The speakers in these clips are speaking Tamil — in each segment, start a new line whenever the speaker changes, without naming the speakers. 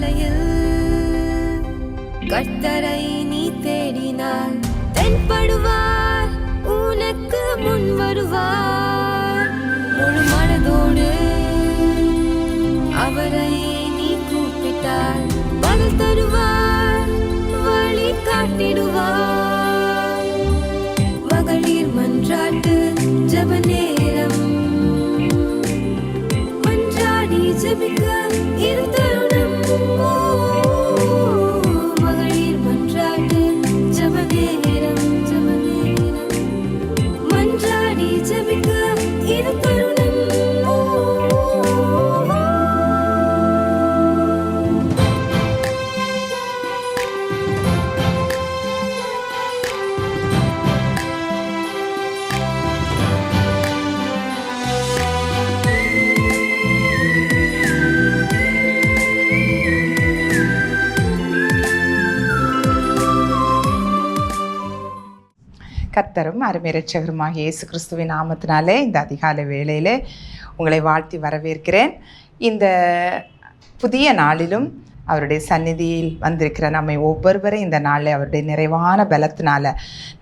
பாதையில் கர்த்தரை நீ தேடினார், தென்படுவார், உனக்கு முன் வருவார். முழு மனதோடு அவரை நீ கூப்பிட்டார், பதில் தருவார், வழி காட்டிடுவார். மகளிர் மன்றாட்டு ஜெப நேரம், மன்றாடி ஜெபிக்க இது தருணம். மகளிர் மன்றாட்டு ஜெப நேரம், மன்றாடி ஜெபிக்க இது தருணம்.
கர்த்தரும் அருமை இரட்சகருமாகிய இயேசு கிறிஸ்துவின் நாமத்தினாலே இந்த அதிகாலை வேளையிலே உங்களை வாழ்த்தி வரவேற்கிறேன். இந்த புதிய நாளிலும் அவருடைய சந்நிதியில் வந்திருக்கிற நம்மை ஒவ்வொருவரையும் இந்த நாளில் அவருடைய நிறைவான பலத்தினால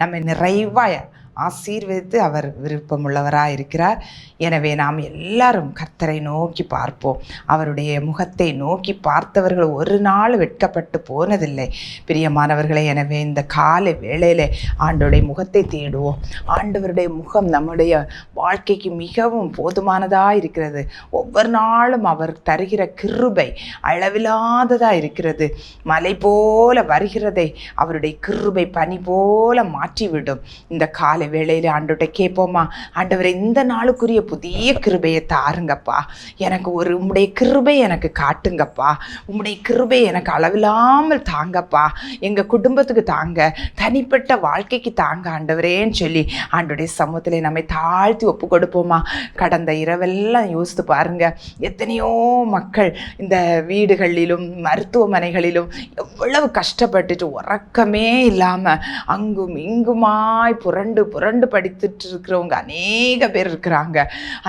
நம்மை நிறைவாக ஆசீர்வதித்து அவர் விருப்பமுள்ளவராக இருக்கிறார். எனவே நாம் எல்லாரும் கர்த்தரை நோக்கி பார்ப்போம். அவருடைய முகத்தை நோக்கி பார்த்தவர்கள் ஒரு நாள் வெட்கப்பட்டு போனதில்லை. பிரியமானவர்களே, எனவே இந்த காலை வேளையில் ஆண்டவருடைய முகத்தை தேடுவோம். ஆண்டவருடைய முகம் நம்முடைய வாழ்க்கைக்கு மிகவும் போதுமானதாக இருக்கிறது. ஒவ்வொரு நாளும் அவர் தருகிற கிருபை அளவில்லாததாக இருக்கிறது. மலை போல வருகிறதை அவருடைய கிருபை பனி போல மாற்றிவிடும். இந்த காலை வேளையில் ஆண்டவர்கிட்ட கேட்போமா, ஆண்டவரை இந்த நாளுக்குரிய புதிய கிருபையை தாருங்கப்பா, எனக்கு உம்முடைய கிருபை எனக்கு காட்டுங்கப்பா, உம்முடைய கிருபை எனக்கு அளவில்லாமல் தாங்கப்பா, எங்கள் குடும்பத்துக்கு தாங்க, தனிப்பட்ட வாழ்க்கைக்கு தாங்க ஆண்டவரேன்னு சொல்லி ஆண்டவருடைய சமூகத்தில் நம்மை தாழ்த்தி ஒப்பு கொடுப்போமா. கடந்த இரவெல்லாம் யோசித்து பாருங்க, எத்தனையோ மக்கள் இந்த வீடுகளிலும் மருத்துவமனைகளிலும் எவ்வளவு கஷ்டப்பட்டுட்டு உறக்கமே இல்லாமல் அங்கும் இங்குமாய் புரண்டு படித்துட்டு இருக்கிறவங்க அநேக பேர் இருக்கிறாங்க.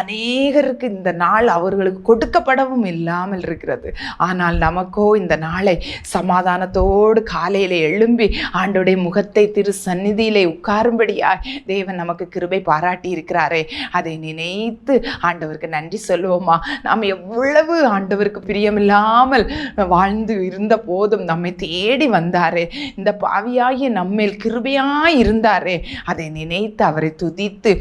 அநேகருக்கு இந்த நாள் அவர்களுக்கு கொடுக்கப்படவும் இல்லாமல் இருக்கிறது. ஆனால் நமக்கோ இந்த நாளை சமாதானத்தோடு காலையில் எழும்பி ஆண்டோடைய முகத்தை திரு சந்நிதியிலே உட்காரும்படியாய் தேவன் நமக்கு கிருபை பாராட்டி இருக்கிறாரே, அதை நினைத்து ஆண்டவருக்கு நன்றி சொல்லுவோமா. நாம் எவ்வளவு ஆண்டவருக்கு பிரியமில்லாமல் வாழ்ந்து இருந்த போதும் நம்மை தேடி வந்தாரே, இந்த பாவியாகிய நம்மேல் கிருபையாய் இருந்தாரே, அதை நினைத்து அவரை துதித்து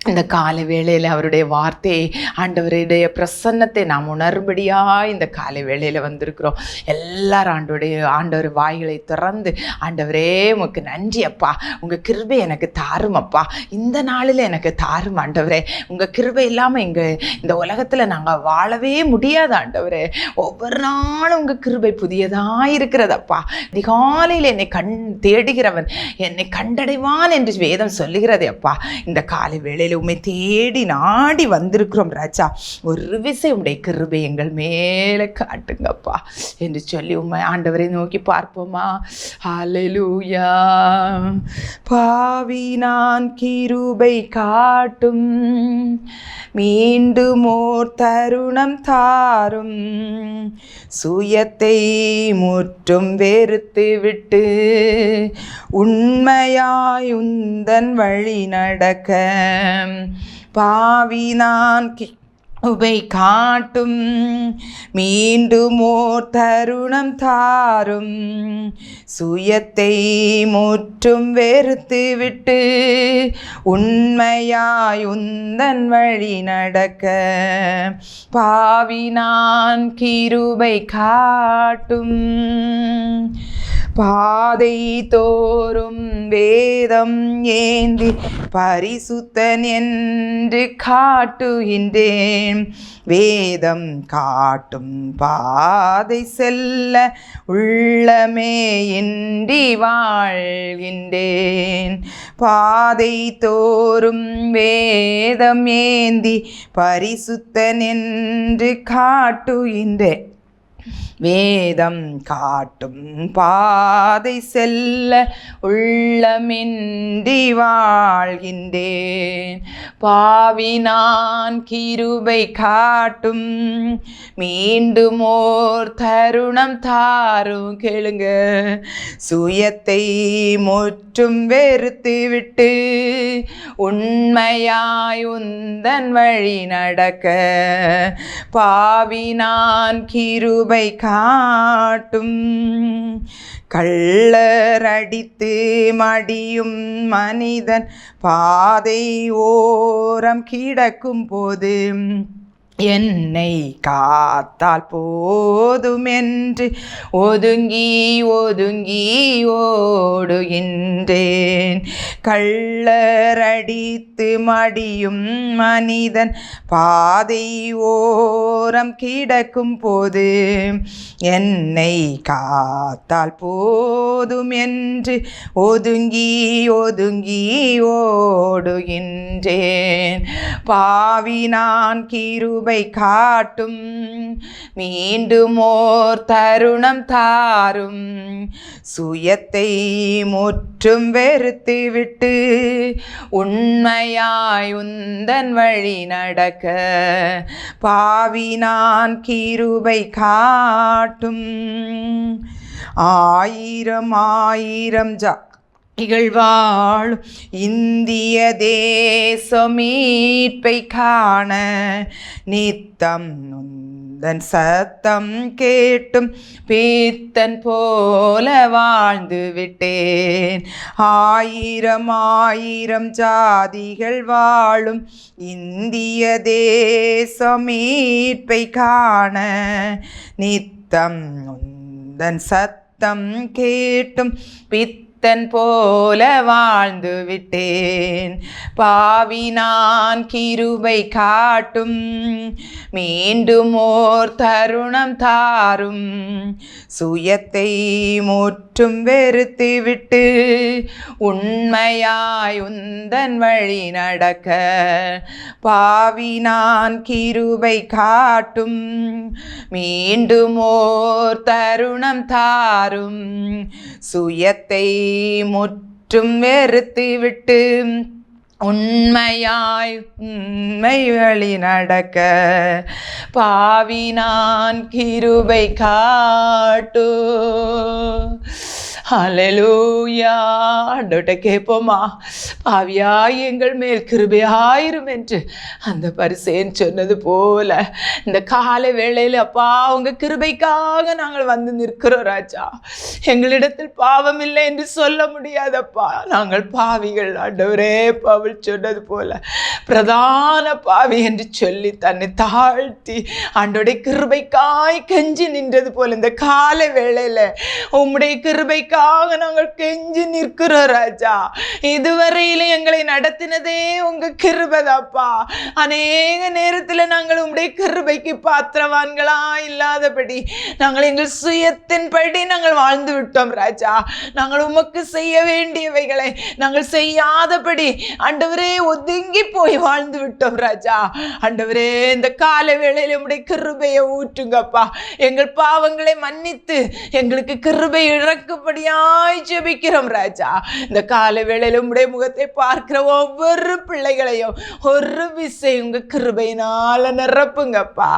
இந்த காலை வேளையில் அவருடைய வார்த்தையை ஆண்டவருடைய பிரசன்னத்தை நாம் உணர்படியாக இந்த காலை வேளையில் வந்திருக்கிறோம். எல்லாரும் ஆண்டவர் வாய்களை திறந்து, ஆண்டவரே உமக்கு நன்றி அப்பா, உங்கள் கிருபை எனக்கு தாரும் அப்பா, இந்த நாளில் எனக்கு தாரும் ஆண்டவரே, உங்கள் கிருபை இல்லாமல் இந்த உலகத்தில் நாங்கள் வாழவே முடியாது ஆண்டவரே, ஒவ்வொரு நாளும் உங்கள் கிருபை புதியதாக இருக்கிறதப்பா. அதிகாலையில் என்னை தேடுகிறவன் என்னை கண்டடைவான் என்று வேதம் சொல்லுகிறதே அப்பா. இந்த காலை வேளையில் உம்மை தேடி நாடி வந்திருக்கிறோம் ராஜா, ஒரு விசை உம்முடைய கிருபை எங்கள் மேலே காட்டுங்கப்பா என்று சொல்லி உம்மை ஆண்டவரை நோக்கி பார்ப்போமா. ஹல்லேலூயா. பாவி நான் கிருபை காட்டும், மீண்டும் ஓர் தருணம் தாரும், சுயத்தை முற்றும் வெறுத்து விட்டு உண்மையாய் உந்தன் வழி நடக்க, பாவி நான் கிருபை காட்டும், மீண்டும் ஓர் தருணம் தாரும், சுயத்தை முற்றும் வெறுத்து விட்டு உண்மையாய் உந்தன் வழி நடக்க, பாவி நான் கிருபை காட்டும். பாதை தோறும் வேதம் ஏந்தி பரிசுத்தன் என்று காட்டுகின்றேன், வேதம் காட்டும் பாதை செல்ல உள்ளமே இன்றி வாழ்கின்றேன், பாதை தோறும் வேதம் ஏந்தி பரிசுத்தன் என்று காட்டுகின்றேன், வேதம் காட்டும் பாதை செல்ல உள்ளமின்றி வாழ்கின்றேன். பாவி நான் கிருபை காட்டும் மீண்டும் ஓர் தருணம் தாரும். கேளுங்க. சுயத்தை முற்றும் வெறுத்து விட்டு உண்மையாய் உந்தன் வழி நடக்க பாவி நான் கிருபை காட்டும். கள்ளர் அடித்து மடியும் மனிதன் பாதை ஓரம் கிடக்கும் போது என்னை காத்தால் போதும் என்று ஒதுங்கி ஒதுங்கி ஓடுகின்றேன். கள்ளரடித்து மடியும் மனிதன் பாதை ஓரம் கிடக்கும் போது என்னை காத்தால் போதும் என்று ஒதுங்கி ஒதுங்கி ஓடுகின்றேன். பாவி நான் கிருபை காட்டும் மீண்டும் ஓர் தருணம் தாரும். சுயத்தை முற்றும் வெறுத்து விட்டு உண்மையாய் உந்தன் வழி நடக்க பாவி நான் கிருபை காட்டும். ஆயிரம் ஆயிரம் இகழ்வாழும் இந்திய தேச மீட்பை காண நித்தம் உந்தன் சத்தம் கேட்டும் பித்தன் போல வாழ்ந்து விட்டேன். ஆயிரம் ஆயிரம் ஜாதிகள் வாழும் இந்திய தேச மீட்பை காண நித்தம் உந்தன் சத்தம் கேட்டும் பித்தன் போல வாழ்ந்து விட்டேன். பாவி நான் கிருபை காட்டும் மீண்டும் ஓர் தருணம் தாரும். சுயத்தை முற்றும் வெறுத்து விட்டு உண்மையாய் உந்தன் வழி நடக்க பாவி நான் கிருபை காட்டும் மீண்டும் ஓர் தருணம் தாரும். சுயத்தை முற்றும் வெறுத்து விட்டு உண்மையாய் உண்மை வழி நடக்க பாவி நான் கிருபை காட்டு. ஹல்லேலூயா. ஆண்டவர்கிட்ட கேட்போமா, பாவியாய் எங்கள் மேல் கிருபையாயிரும் என்று அந்த பரிசேயன் சொன்னது போல இந்த காலை வேளையில் அப்பா உங்கள் கிருபைக்காக நாங்கள் வந்து நிற்கிறோம் ராஜா. எங்களிடத்தில் பாவம் இல்லை என்று சொல்ல முடியாதப்பா, நாங்கள் பாவிகள் ஆண்டவரே. பவுல் சொன்னது போல பிரதான பாவி என்று சொல்லி தன்னை தாழ்த்தி ஆண்டவருடைய கிருபைக்காய் கெஞ்சி நின்றது போல இந்த காலை வேளையில உம்முடைய கிருபைக்காக நாங்கள் கெஞ்சி நிற்கிறோம் ராஜா. இதுவரையிலும் எங்களை நடத்தினதே உங்க கிருபைதாப்பா. அநேக நேரத்தில் நாங்கள் உம்முடைய கிருபைக்கு பாத்திரவான்களா இல்லாதபடி நாங்கள் எங்கள் சுயத்தின்படி நாங்கள் வாழ்ந்து விட்டோம் ராஜா. நாங்கள் உமக்கு செய்ய வேண்டியவைகளை நாங்கள் செய்யாதபடி ஆண்டவரே ஒதுங்கி போய் வாழ்ந்து விட்டோம் ராஜா. ஆண்டவரே இந்த கால வேளையில உம்முடைய கிருபையை ஊற்றுங்கப்பா. எங்கள் பாவங்களை மன்னித்து எங்களுக்கு கிருபை இறக்கும்படியாய் ஜெபிக்கிறோம் ராஜா. இந்த கால வேளையில உம்முடைய முகத்தை பார்க்கிற ஒவ்வொரு பிள்ளைகளையும் ஒரு விசை உங்க கிருபையினால நிரப்புங்கப்பா.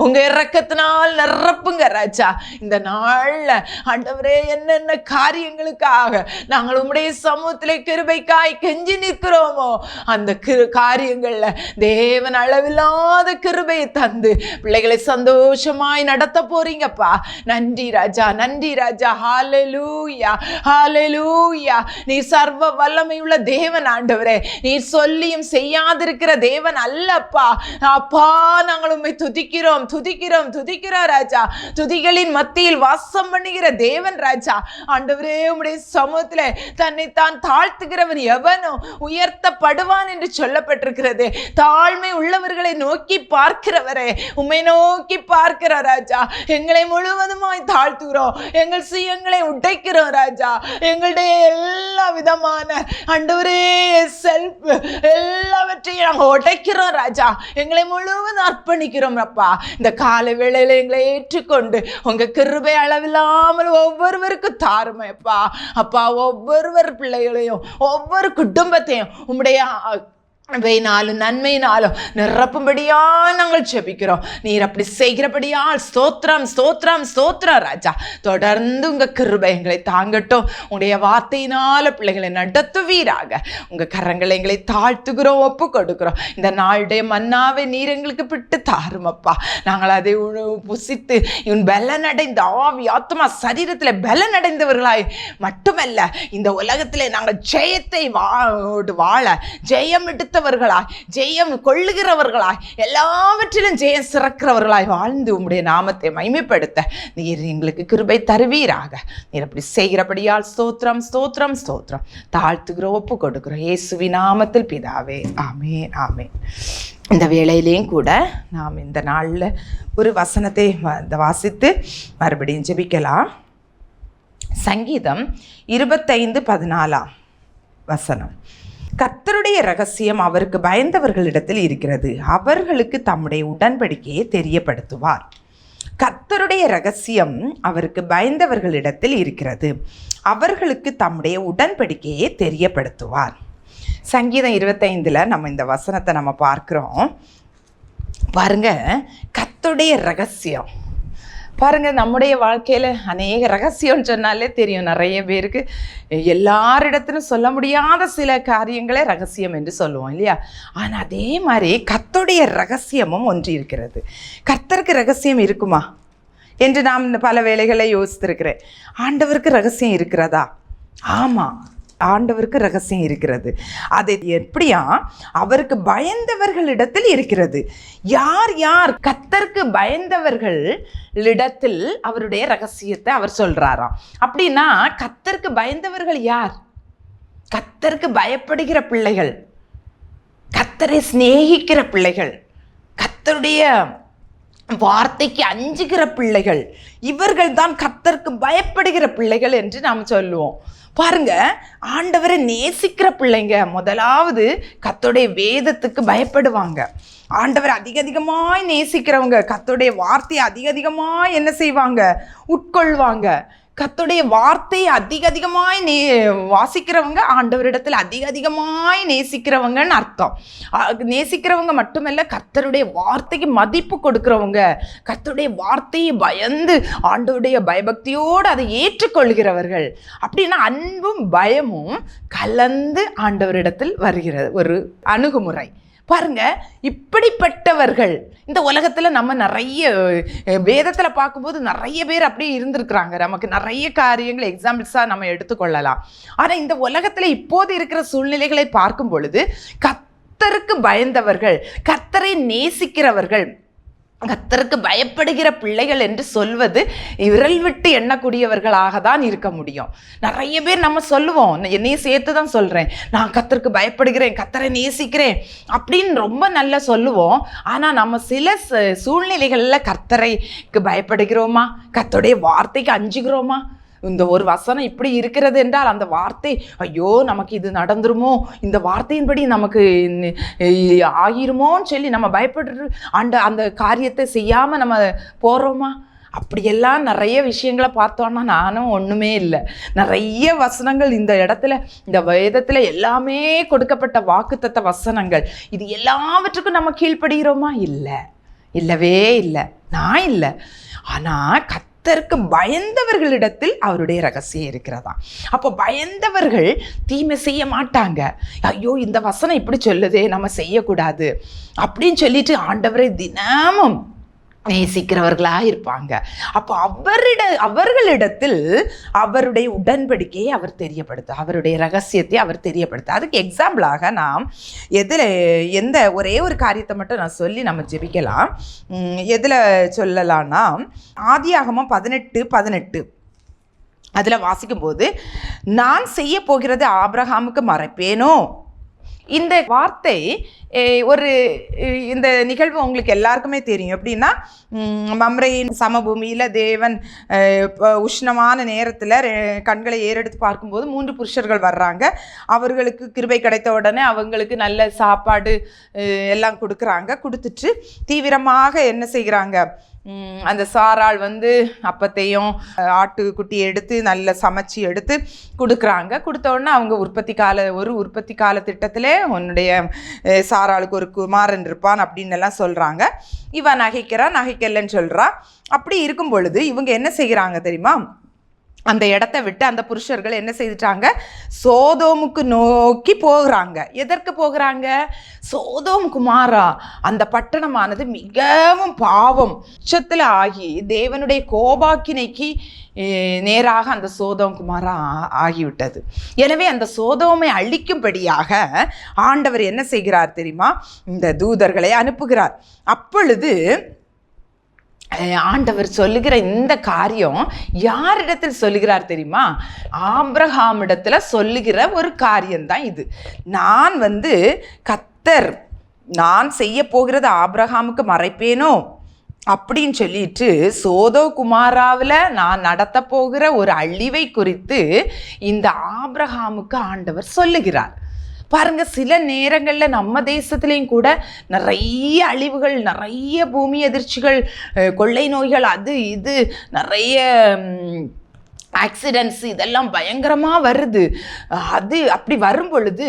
உங்க இரக்கத்தினால் நிரப்புங்க ராஜா. இந்த நாள்ல ஆண்டவரே என்னென்ன காரியங்களுக்காக நாங்கள் உம்முடைய சமூகத்திலே கிருபைக்காய் கெஞ்சி நிற்கிறோமோ அந்த காரியங்கள்ல தேவன் அளவில்லாத கிருபையை தந்து பிள்ளைகளை சந்தோஷமாய் நடத்த போறீங்கப்பா. நன்றி ராஜா, நன்றி ராஜா. ஹல்லேலூயா, ஹல்லேலூயா. நீ சர்வ வல்லமையுள்ள தேவன் ஆண்டவரே. நீ சொல்லியும் செய்யாதிருக்கிற தேவன் அல்லப்பா. அப்பா நாங்கள் உம்மை துதிக்கிறோம் துதிக்கிறோம் துதிக்கிறோம் ராஜா. துதிகளின் மத்தியில் வாசம் பண்ணுகிற தேவன் ராஜா. ஆண்டவரே உம்முடைய சமூகத்திலே தன்னை தான் தாழ்த்துகிறவன் எவனோ உயர்த்தப்படுவான் என்று சொல்லப்பட்டிருக்கிறது. தாழ்மை உள்ளவர்களை நோக்கி பார்க்கிறவரே, உம்மை நோக்கி பார்க்கிற ராஜா. எங்களை முழுவதுமாய் தாழ்த்துகிறோம், எங்கள் சுயங்களை உடைக்கிறோம்
ஒப்படைக்கிறோம் ராஜா. எங்களுடைய எல்லா விதமான ஆண்டவரே செல்ஃப் எல்லாவற்றையும் நாங்கள் உடைக்கிறோம் ராஜா. எங்களை முழுவதும் அர்ப்பணிக்கிறோம் அப்பா. இந்த காலை வேளையில எங்களை ஏற்றுக்கொண்டு உங்க கிருபை அளவில்லாமல் ஒவ்வொருவருக்கும் தாருமைப்பா. அப்பா, ஒவ்வொருவர் பிள்ளைகளையும் ஒவ்வொரு குடும்பத்தையும் உம்முடைய நாளும் நன்மையினாலும் நிரப்பும்படியா நாங்கள் ஜெபிக்கிறோம். நீர் அப்படி செய்கிறபடியால் ஸ்தோத்திரம் ஸ்தோத்திரம் ஸ்தோத்திரம் ராஜா. தொடர்ந்து உங்க கிருபை எங்களை தாங்கட்டும். உங்களுடைய வார்த்தையினால பிள்ளைகளை நடத்துவீராக. உங்க கரங்களை எங்களை தாழ்த்துகிறோம், ஒப்பு கொடுக்கிறோம். இந்த நாளுடைய மன்னாவை நீர் எங்களுக்கு விட்டு தாருமப்பா. நாங்கள் அதை புசித்து இவன் பலனடைந்த ஆவி ஆத்மா சரீரத்துல பலனடைந்தவர்களாய் மட்டுமல்ல, இந்த உலகத்திலே நாங்கள் ஜெயத்தை வாழ ஜெயம் எடுத்த ஜெயம் கொள்ளுகிறவர்களாய் எல்லாவற்றிலும் ஜெயம் சிறக்கிறவர்களாய் வாழ்ந்து உம்முடைய நாமத்தை மகிமைப்படுத்த நீர் எங்களுக்கு கிருபை தருவீராக. நீர் அப்படி செய்கிறபடியால் ஸ்தோத்திரம் ஸ்தோத்திரம் ஸ்தோத்திரம். தாழ்த்துகிறோம், ஒப்பு கொடுக்கிறோம் இயேசுவின் நாமத்தில் பிதாவே, ஆமென் ஆமென். இந்த வேளையிலேயும் கூட நாம் இந்த நாளில் ஒரு வசனத்தை வாசித்து மறுபடியும் ஜெபிக்கலாம். சங்கீதம் 25:14 வசனம். கர்த்தருடைய இரகசியம் அவருக்கு பயந்தவர்களிடத்தில் இருக்கிறது, அவர்களுக்கு தம்முடைய உடன்படிக்கையை தெரியப்படுத்துவார். கர்த்தருடைய இரகசியம் அவருக்கு பயந்தவர்களிடத்தில் இருக்கிறது, அவர்களுக்கு தம்முடைய உடன்படிக்கையை தெரியப்படுத்துவார். சங்கீதம் 25 நம்ம இந்த வசனத்தை நம்ம பார்க்கிறோம். பாருங்க, கர்த்தருடைய இரகசியம் பாருங்க. நம்முடைய வாழ்க்கையில் அநேக ரகசியம்னு சொன்னாலே தெரியும். நிறைய பேருக்கு எல்லாரிடத்திலும் சொல்ல முடியாத சில காரியங்களே ரகசியம் என்று சொல்லுவோம் இல்லையா? ஆனால் அதே மாதிரி கர்த்தருடைய ரகசியமும் ஒன்று இருக்கிறது. கர்த்தருக்கு ரகசியம் இருக்குமா என்று நாம் பல வேளைகளை யோசித்திருக்கிறேன். ஆண்டவருக்கு ரகசியம் இருக்கிறதா? ஆமாம், ஆண்டவருக்கு ரகசியம் இருக்கிறது. அது எப்படியா? அவருக்கு பயந்தவர்களிடத்தில் இருக்கிறது. யார் யார்? கர்த்தருக்கு பயந்தவர்களிடத்தில் அவருடைய ரகசியத்தை அவர் சொல்றாராம். அப்படின்னா கர்த்தருக்கு பயந்தவர்கள் யார்? கர்த்தருக்கு பயப்படுகிற பிள்ளைகள், கர்த்தரை சிநேகிக்கிற பிள்ளைகள், கர்த்தருடைய வார்த்தைக்கு அஞ்சுகிற பிள்ளைகள், இவர்கள் தான் கர்த்தருக்கு பயப்படுகிற பிள்ளைகள் என்று நாம் சொல்லுவோம். பாருங்க, ஆண்டவரை நேசிக்கிற பிள்ளைங்க முதலாவது கர்த்தருடைய வேதத்துக்கு பயப்படுவாங்க. ஆண்டவர் அதிகமாய் நேசிக்கிறவங்க கர்த்தருடைய வார்த்தையை அதிகமாய் என்ன செய்வாங்க? உட்கொள்வாங்க. கர்த்தருடைய வார்த்தையை அதிகமாய் வாசிக்கிறவங்க ஆண்டவரிடத்தில் அதிகமாய் நேசிக்கிறவங்கன்னு அர்த்தம். நேசிக்கிறவங்க மட்டுமல்ல, கர்த்தருடைய வார்த்தைக்கு மதிப்பு கொடுக்கிறவங்க, கர்த்தருடைய வார்த்தையை பயந்து ஆண்டவருடைய பயபக்தியோடு அதை ஏற்றுக்கொள்கிறவர்கள். அப்படின்னா அன்பும் பயமும் கலந்து ஆண்டவரிடத்தில் வருகிறது ஒரு அணுகுமுறை. பாருங்க, இப்படிப்பட்டவர்கள் இந்த உலகத்தில் நம்ம நிறைய வேதத்தில் பார்க்கும்போது நிறைய பேர் அப்படியே இருந்திருக்கிறாங்க. நமக்கு நிறைய காரியங்கள் எக்ஸாம்பிள்ஸாக நம்ம எடுத்துக்கொள்ளலாம். ஆனால் இந்த உலகத்தில் இப்போது இருக்கிற சூழ்நிலைகளை பார்க்கும் பொழுது கர்த்தருக்கு பயந்தவர்கள், கர்த்தரை நேசிக்கிறவர்கள், கர்த்தருக்கு பயப்படுகிற பிள்ளைகள் என்று சொல்வது விரல் விட்டு எண்ணக்கூடியவர்களாக தான் இருக்க முடியும். நிறைய பேர் நம்ம சொல்லுவோம், என்னையும் சேர்த்து தான் சொல்கிறேன், நான் கர்த்தருக்கு பயப்படுகிறேன், கர்த்தரை நேசிக்கிறேன் அப்படின்னு ரொம்ப நல்லா சொல்லுவோம். ஆனால் நம்ம சில சூழ்நிலைகளில் கர்த்தரைக்கு பயப்படுகிறோமா? கர்த்தருடைய வார்த்தைக்கு அஞ்சுகிறோமா? இந்த ஒரு வசனம் இப்படி இருக்கிறது என்றால் அந்த வார்த்தை, ஐயோ நமக்கு இது நடந்துருமோ, இந்த வார்த்தையின்படி நமக்கு ஆகிருமோன்னு சொல்லி நம்ம பயப்பட்டு அந்த காரியத்தை செய்யாமல் நம்ம போகிறோமா? அப்படியெல்லாம் நிறைய விஷயங்களை பார்த்தோன்னா நானும் ஒன்றுமே இல்லை. நிறைய வசனங்கள் இந்த இடத்துல, இந்த வேதத்தில் எல்லாமே கொடுக்கப்பட்ட வாக்குத்தத்த வசனங்கள். இது எல்லாவற்றுக்கும் நம்ம கீழ்ப்படுகிறோமா? இல்லை, இல்லவே இல்லை, நான் இல்லை. ஆனால் கர்த்தருக்கு பயந்தவர்களிடத்தில் அவருடைய ரகசியம் இருக்கிறதா. அப்போ பயந்தவர்கள் தீமை செய்ய மாட்டாங்க. ஐயோ இந்த வசனம் இப்படி சொல்லுதே, நம்ம செய்யக்கூடாது அப்படின்னு சொல்லிட்டு ஆண்டவரை தினமும் நேசிக்கிறவர்களாக இருப்பாங்க. அப்போ அவர்களிடத்தில் அவருடைய உடன்படிக்கையை அவர் தெரியப்படுத்த, அவருடைய ரகசியத்தை அவர் தெரியப்படுத்த. அதுக்கு எக்ஸாம்பிளாக நாம் ஒரே ஒரு காரியத்தை மட்டும் நான் சொல்லி நம்ம ஜெபிக்கலாம். எதில் சொல்லலாம்னா, ஆதியாகமம் 18:18 அதில் வாசிக்கும்போது, நான் செய்ய போகிறது ஆபிரகாமுக்கு மறைப்பேனோ,
இந்த வார்த்தை இந்த நிகழ்வு உங்களுக்கு எல்லாருக்குமே தெரியும். எப்படின்னா, மம்ரேயின் சமபூமியில் தேவன் உஷ்ணமான நேரத்தில் கண்களை ஏறெடுத்து பார்க்கும்போது 3 புருஷர்கள் வர்றாங்க. அவர்களுக்கு கிருபை கிடைத்த உடனே அவங்களுக்கு நல்ல சாப்பாடு எல்லாம் கொடுத்துட்டு தீவிரமாக என்ன செய்கிறாங்க, அந்த சாராள் அப்பத்தையும் ஆட்டுக்குட்டி எடுத்து நல்ல சமைச்சி எடுத்து கொடுத்த உடனே அவங்க உற்பத்தி கால திட்டத்திலே உன்னுடைய சாராளுக்கு ஒரு குமாரன் இருப்பான் அப்படின்னு எல்லாம் சொல்கிறாங்க. இவன் நகைக்கலன்னு சொல்கிறா. அப்படி இருக்கும் பொழுது இவங்க என்ன செய்கிறாங்க தெரியுமா, அந்த இடத்த விட்டு அந்த புருஷர்கள் என்ன செய்துட்டாங்க, சோதோமுக்கு நோக்கி போகிறாங்க. எதற்கு போகிறாங்க? சோதோம் குமாரா, அந்த பட்டணமானது மிகவும் பாவம் உச்சத்தில் ஆகி தேவனுடைய கோபாக்கினைக்கு நேராக அந்த சோதோம் குமாரா ஆகிவிட்டது. எனவே அந்த சோதோமை அழிக்கும்படியாக ஆண்டவர் என்ன செய்கிறார் தெரியுமா, இந்த தூதர்களை அனுப்புகிறார். அப்பொழுது ஆண்டவர் சொல்லுகிற இந்த காரியம் யாரிடத்தில் சொல்லுகிறார் தெரியுமா, ஆபிரகாமிடத்தில் சொல்லுகிற ஒரு காரியம்தான் இது. நான் கர்த்தர் நான் செய்ய போகிறது ஆபிரகாமுக்கு மறைப்பேனோ அப்படின்னு சொல்லிட்டு சோதோ குமாராவில் நான் நடத்த போகிற ஒரு அழிவை குறித்து இந்த ஆபிரகாமுக்கு ஆண்டவர் சொல்லுகிறார். பாருங்க, சில நேரங்களில் நம்ம தேசத்துலேயும் கூட நிறைய அழிவுகள், நிறைய பூமி அதிர்ச்சிகள், கொள்ளை நோய்கள், அது இது நிறைய ஆக்சிடென்ட்ஸ் இதெல்லாம் பயங்கரமாக வருது. அப்படி வரும் பொழுது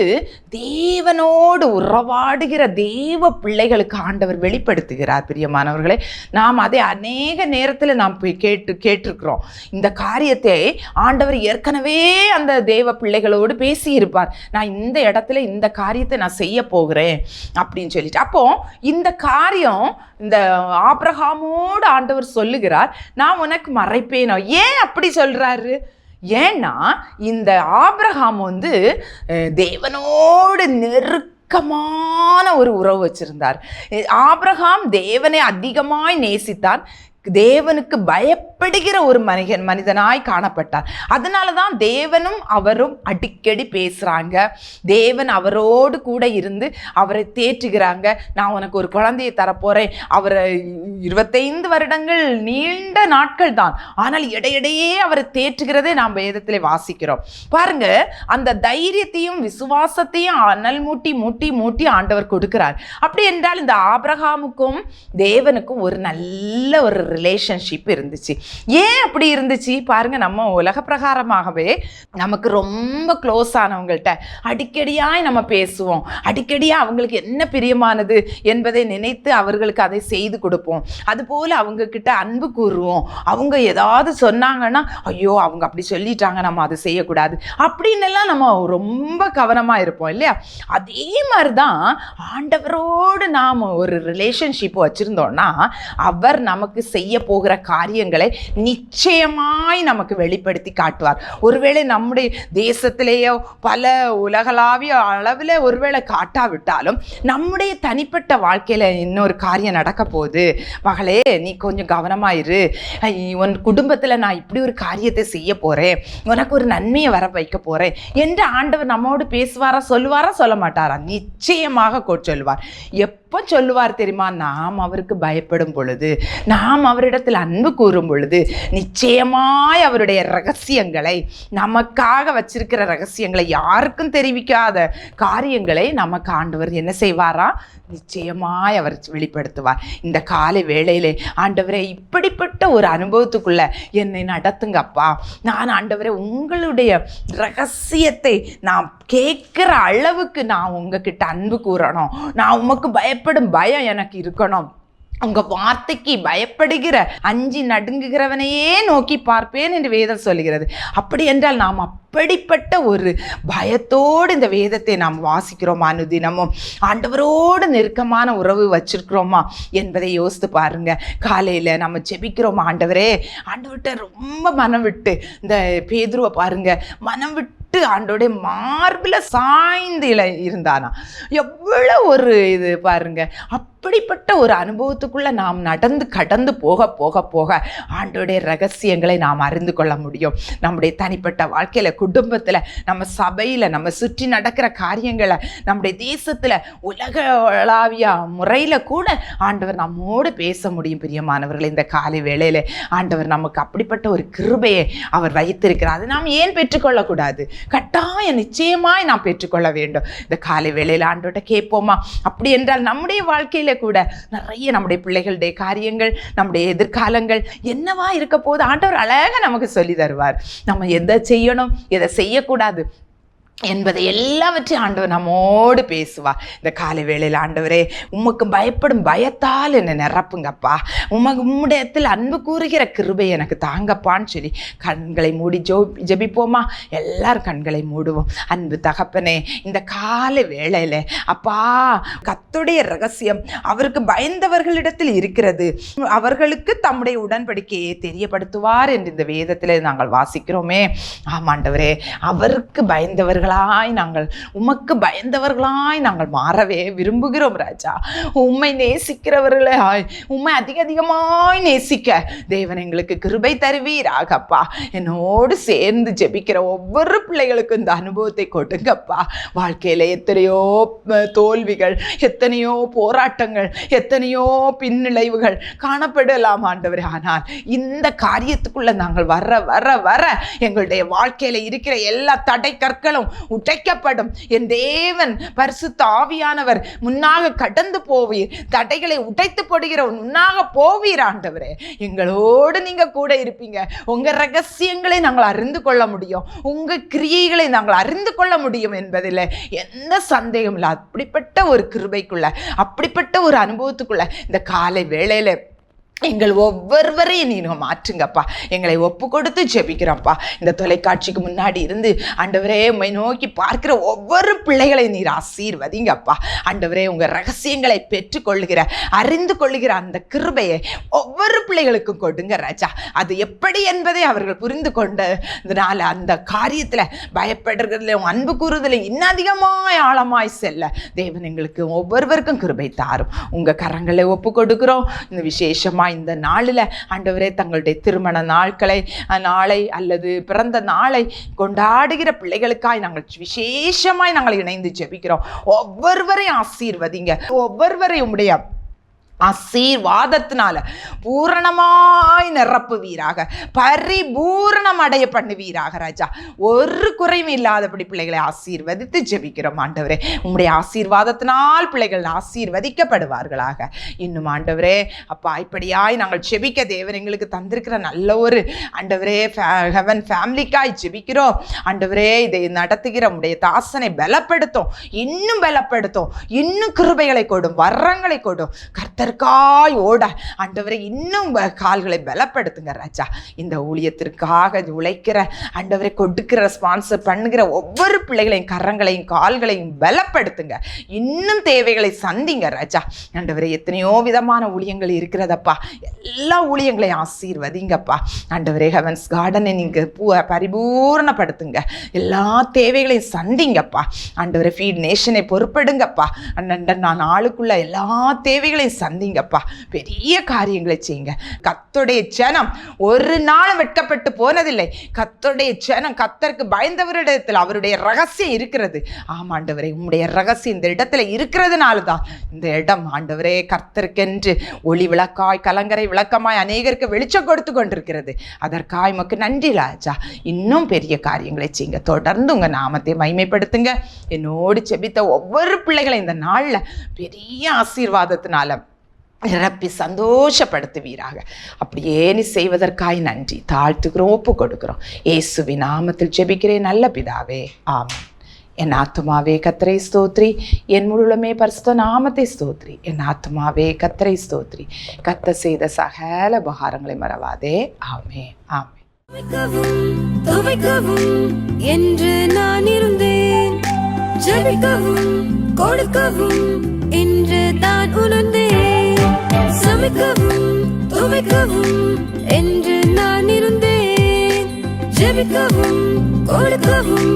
தேவனோடு உறவாடுகிற தேவ பிள்ளைகளுக்கு ஆண்டவர் வெளிப்படுத்துகிறார். பிரியமானவர்களே, நாம் அதை அநேக நேரத்தில் நாம் போய் கேட்டிருக்கிறோம். இந்த காரியத்தை ஆண்டவர் ஏற்கனவே அந்த தேவ பிள்ளைகளோடு பேசியிருப்பார். நான் இந்த இடத்துல இந்த காரியத்தை நான் செய்ய போகிறேன் அப்படின்னு சொல்லிட்டு. அப்போ இந்த காரியம் இந்த ஆபிரகாமோடு ஆண்டவர் சொல்லுகிறார், நான் உனக்கு மறைப்பேனோ. ஏன் அப்படி சொல்றாரு? ஏன்னா இந்த ஆபிரகாம் தேவனோடு நெருக்கமான ஒரு உறவு வச்சிருந்தார். ஆபிரகாம் தேவனை அதிகமாய் நேசித்தான். தேவனுக்கு பயப்படுகிற ஒரு மனிதனாய் காணப்பட்டார். அதனால தான் தேவனும் அவரும் அடிக்கடி பேசுகிறாங்க. தேவன் அவரோடு கூட இருந்து அவரை தேற்றுகிறாங்க. நான் உனக்கு ஒரு குழந்தையை தரப்போகிறேன். அவரை 25 வருடங்கள் நீண்ட நாட்கள் தான், ஆனால் இடையிடையே அவரை தேற்றுகிறதே நாம் வேதத்தில் வாசிக்கிறோம். பாருங்க, அந்த தைரியத்தையும் விசுவாசத்தையும் அனல் மூட்டி மூட்டி மூட்டி ஆண்டவர் கொடுக்கிறார். அப்படி என்றால் இந்த ஆபிரகாமுக்கும் தேவனுக்கும் ஒரு நல்ல ஒரு ரிலேஷன்ஷிப் இருந்துச்சு. ஏன் அப்படி இருந்துச்சு பாருங்க, நம்ம உலக பிரகாரமாகவே நமக்கு ரொம்ப க்ளோஸ் ஆனவங்கள்ட்ட அடிக்கடியாய் நம்ம பேசுவோம். அடிக்கடியா அவங்களுக்கு என்ன பிரியமானது என்பதை நினைத்து அவர்களுக்கு அதை செய்து கொடுப்போம். அதுபோல அவங்க கிட்ட அன்பு கூறுவோம். அவங்க ஏதாவது சொன்னாங்கன்னா, ஐயோ அவங்க அப்படி சொல்லிட்டாங்க, நம்ம அதை செய்யக்கூடாது அப்படின்னு எல்லாம் நம்ம ரொம்ப கவனமா இருப்போம் இல்லையா? அதே மாதிரிதான் ஆண்டவரோடு நாம் ஒரு ரிலேஷன்ஷிப் வச்சிருந்தோம்னா அவர் நமக்கு செய்ய போகிற காரியங்களை நிச்சயமாய் நமக்கு வெளிப்படுத்தி காட்டுவார். ஒருவேளை நம்முடைய தேசத்திலேயோ பல உலகளாவிய அளவில் ஒருவேளை காட்டாவிட்டாலும் நம்முடைய தனிப்பட்ட வாழ்க்கையில் இன்னொரு காரியம் நடக்க போகுது, மகளே நீ கொஞ்சம் கவனமாயிரு, உன் குடும்பத்தில் நான் இப்படி ஒரு காரியத்தை செய்ய போகிறேன், உனக்கு ஒரு நன்மையை வர வைக்க போகிறேன் என்று ஆண்டவர் நம்மோடு பேசுவாரா, சொல்லுவாரா, சொல்ல மாட்டாரா? நிச்சயமாக சொல்லுவார். எப்போ சொல்லுவார் தெரியுமா? நாம் அவருக்கு பயப்படும் பொழுது, நாம் அவரிடத்தில் அன்பு கூறும் பொழுது நிச்சயமாய் அவருடைய ரகசியங்களை, நமக்காக வச்சிருக்கிற ரகசியங்களை, யாருக்கும் தெரிவிக்காத காரியங்களை நமக்கு ஆண்டவர் என்ன செய்வாரா? நிச்சயமாய் அவர் வெளிப்படுத்துவார். இந்த காலை வேளையிலே ஆண்டவரே இப்படிப்பட்ட ஒரு அனுபவத்துக்குள்ள என்னை நடத்துங்கப்பா. நான் ஆண்டவரே உங்களுடைய ரகசியத்தை நான் கேட்குற அளவுக்கு நான் உங்ககிட்ட அன்பு கூறணும். நான் உமக்கு பயப்படும் பயம் எனக்கு இருக்கணும். உங்க வார்த்தைக்கு பயப்படுகிற அஞ்சி நடுங்குகிறவனையே நோக்கி பார்ப்பேன் என்று வேதம் சொல்லுகிறது. அப்படி என்றால் நாம் அப்படிப்பட்ட ஒரு பயத்தோடு இந்த வேதத்தை நாம் வாசிக்கிறோமா? அனுதினமும் ஆண்டவரோடு நெருக்கமான உறவு வச்சிருக்கிறோமா என்பதை யோசித்து பாருங்க. காலையில் நம்ம ஜெபிக்கிறோமா? ஆண்டவரே, ஆண்டவர்கிட்ட ரொம்ப மனம் விட்டு, இந்த பேதுருவை பாருங்க, மனம் விட்டு ஆண்டோடைய மார்பில் சாய்ந்து இருந்தானா. எவ்வளோ ஒரு இது பாருங்க. அப்படிப்பட்ட ஒரு அனுபவத்துக்குள்ள நாம் கடந்து போக போக போக ஆண்டோடைய ரகசியங்களை நாம் அறிந்து கொள்ள முடியும். நம்முடைய தனிப்பட்ட வாழ்க்கையில, குடும்பத்துல, நம்ம சபையில, நம்ம சுற்றி நடக்கிற காரியங்களை, நம்முடைய தேசத்துல, உலகளாவிய முறையில கூட ஆண்டவர் நம்மோடு பேச முடியும். பிரியமானவர்கள், இந்த காலை வேளையில ஆண்டவர் நமக்கு அப்படிப்பட்ட ஒரு கிருபையை அவர் வைத்திருக்கிறார். அதை நாம் ஏன் பெற்றுக்கொள்ளக்கூடாது? கட்டாயம் நிச்சயமாய் நாம் பெற்றுக்கொள்ள வேண்டும். இந்த காலை வேளையில ஆண்டவர்கிட்ட கேட்போமா? அப்படி என்றால் நம்முடைய வாழ்க்கையில கூட நிறைய நம்முடைய பிள்ளைகளுடைய காரியங்கள், நம்முடைய எதிர்காலங்கள் என்னவா இருக்க போது ஆண்டவர் அழகா நமக்கு சொல்லி தருவார். நம்ம எதை செய்யணும், எதை செய்யக்கூடாது என்பதை எல்லாவற்றையும் ஆண்டவர் நம்மோடு பேசுவா. இந்த காலை வேளையில் ஆண்டவரே, உமக்கு பயப்படும் பயத்தால் என்னை நிரப்புங்கப்பா, உம்முடையத்தில் அன்பு கூறுகிற கிருபை எனக்கு தாங்கப்பான்னு சொல்லி கண்களை மூடி ஜெபிப்போமா? எல்லாரும் கண்களை மூடுவோம். அன்பு தகப்பனே, இந்த காலை வேளையில் அப்பா, கர்த்தருடைய ரகசியம் அவருக்கு பயந்தவர்களிடத்தில் இருக்கிறது, அவர்களுக்கு தம்முடைய உடன்படிக்கையை தெரியப்படுத்துவார் என்று இந்த வேதத்தில் நாங்கள் வாசிக்கிறோமே. ஆமாண்டவரே, அவருக்கு பயந்தவர்கள் நாங்கள், உமக்கு பயந்தவர்களாய் நாங்கள் மாறவே விரும்புகிறோம் ராஜா. உம்மை நேசிக்கிறவர்களாய், உம்மை அதிகமாய் நேசிக்க தேவன் எங்களுக்கு கிருபை தருவீராகப்பா. என்னோடு சேர்ந்து ஜெபிக்கிற ஒவ்வொரு பிள்ளைகளுக்கும் இந்த அனுபவத்தை கொடுங்கப்பா. வாழ்க்கையில எத்தனையோ தோல்விகள், எத்தனையோ போராட்டங்கள், எத்தனையோ பின்னிளைவுகள் காணப்படலாம் ஆண்டவரே. ஆனால் இந்த காரியத்துக்குள்ள நாங்கள் வர வர வர எங்களுடைய வாழ்க்கையில இருக்கிற எல்லா தடை கற்களும் உடைக்கப்படும். என் தேவன் பரிசுத்த ஆவியானவர் முன்னாக கடந்து போவீர். தடைகளை உடைத்து போடுகிற முன்னாக போவீர் ஆண்டவரே. எங்களோடு நீங்க கூட இருப்பீங்க. உங்க ரகசியங்களை நாங்கள் அறிந்து கொள்ள முடியும், உங்க கிரியைகளை நாங்கள் அறிந்து கொள்ள முடியும் என்பதில் எந்த சந்தேகம் இல்லை. அப்படிப்பட்ட ஒரு கிருபைக்குள்ள, அப்படிப்பட்ட ஒரு அனுபவத்துக்குள்ள இந்த காலை வேளையில எங்கள் ஒவ்வொருவரையும் நீங்க மாற்றுங்கப்பா. எங்களை ஒப்பு கொடுத்து ஜெபிக்கிறோம்ப்பா. இந்த தொலைக்காட்சிக்கு முன்னாடி இருந்து ஆண்டவரே உம்மை நோக்கி பார்க்கிற ஒவ்வொரு பிள்ளைகளை நீர் ஆசீர்வதிங்கப்பா. ஆண்டவரே, உங்க ரகசியங்களை பெற்றுக்கொள்ளுகிற, அறிந்து கொள்ளுகிற அந்த கிருபையை ஒவ்வொரு பிள்ளைகளுக்கும் கொடுங்க ராஜா. அது எப்படி என்பதை அவர்கள் புரிந்து கொண்டதுனால அந்த காரியத்துல பயப்படுறதுல, அன்பு கூறுதல இன்னும் அதிகமாய் ஆழமாய் செல்ல தேவன் எங்களுக்கு ஒவ்வொருவருக்கும் கிருபை தாரும். உங்க கரங்களை ஒப்பு கொடுக்கிறோம். இந்த விசேஷமா இந்த நாளில் ஆண்டவரே, தங்களுடைய திருமண நாளை அல்லது பிறந்த நாளை கொண்டாடுகிற பிள்ளைகளுக்காய் நாங்கள் விசேஷமாய் நாங்கள் இணைந்து ஜெபிக்கிறோம். ஒவ்வொருவரையும் ஆசீர்வதிங்க. ஒவ்வொருவரையும் உம்முடைய ஆசீர்வாதத்தினால பூரணமாய் நிரப்புவீராக, பரிபூரணம் அடைய பண்ணுவீராக ராஜா. ஒரு குறைவும் இல்லாதபடி பிள்ளைகளை ஆசீர்வதித்து ஜெபிக்கிறோம் ஆண்டவரே. உம்முடைய ஆசீர்வாதத்தினால் பிள்ளைகள் ஆசீர்வதிக்கப்படுவார்களாக. இன்னும் ஆண்டவரே அப்பா, இப்படியாய் நாங்கள் ஜெபிக்க தேவன் எங்களுக்கு தந்திருக்கிற நல்ல ஒரு ஆண்டவரே ஹெவன் ஃபேமிலிக்காய் ஜெபிக்கிறோம் ஆண்டவரே. இதை நடத்துகிற உம்முடைய தாசனை பலப்படுத்தும், இன்னும் பலப்படுத்தும், இன்னும் கிருபைகளை கொடும், வரங்களை கொடும். கர்த்தர் ஓட ஆண்டவரை இன்னும் கால்களை பலப்படுத்துங்க ராஜா. இந்த ஊழியத்திற்காக உழைக்கிற ஆண்டவரை, கொடுக்கிற, ஸ்பான்சர் பண்ணுகிற ஒவ்வொரு பிள்ளைகளையும் கரங்களையும் கால்களையும் பலப்படுத்துங்க. இன்னும் தேவைகளை சந்திங்க ராஜா. ஆண்டவரை, எத்தனையோ விதமான ஊழியங்கள் இருக்கிறதப்பா. எல்லா ஊழியங்களையும் ஆசீர்வதிங்கப்பா. ஆண்டவரே, ஹெவன்ஸ் கார்டனை நீங்க பரிபூர்ணப்படுத்துங்க. எல்லா தேவைகளையும் சந்திங்கப்பா. ஆண்டவரை, ஃபீட் நேஷனை பொறுப்படுங்கப்பா. நான் ஆளுக்குள்ள எல்லா தேவைகளையும் சந்திங்கப்பா. பெரிய காரியங்களை செய்யுங்க. கர்த்தருடைய ஜனம் ஒரு நாள் வெட்கப்பட்டு போனதில்லை. கர்த்தருடைய ஜனம் கர்த்தருக்கு பயந்தவரிடத்தில் அவருடைய ரகசியம் இருக்கிறது. ஆமாண்டவரே, உம்முடைய ரகசியம் இந்த இடத்துல இருக்கிறதுனால தான் இந்த இடம் ஆண்டவரே கர்த்தருக்கென்று ஒளி விளக்காய், கலங்கரை விளக்கமாய் அநேகருக்கு வெளிச்சம் கொடுத்து கொண்டிருக்கிறது. அதற்காய் உமக்கு நன்றி ராஜா. இன்னும் பெரிய காரியங்களை செய்யுங்க. தொடர்ந்து உங்க நாமத்தை மகிமைப்படுத்துங்க. என்னோடு செபித்த ஒவ்வொரு பிள்ளைகளை இந்த நாள்ல பெரிய ஆசீர்வாதத்தினால நிரப்பி சந்தோஷப்படுத்துவீராக. அப்படியே நீ செய்வதற்காய் நன்றி. தாழ்த்துக்கிறோம், ஒப்பு கொடுக்கிறோம். இயேசுவின் நாமத்தில் ஜெபிக்கிறேன் நல்ல பிதாவே, ஆமென். என் ஆத்துமாவே கர்த்தரை ஸ்தோத்ரி, என் முழுமே பரிசுத்த நாமத்தை ஸ்தோத்ரி. என் ஆத்துமாவே கர்த்தரை ஸ்தோத்ரி, கர்த்தர் செய்த சகல உபகாரங்களை மறவாதே. ஆமென், ஆமென்.
துவைக்கவும் என்று நான் இருந்தேன், ஜெபிக்கவும் கொடுக்கவும் என்று தான் உணர்ந்தேன். சமைக்கவும் துவைக்கவும் என்று நான் இருந்தேன், ஜெபிக்கவும் கொடுக்கவும்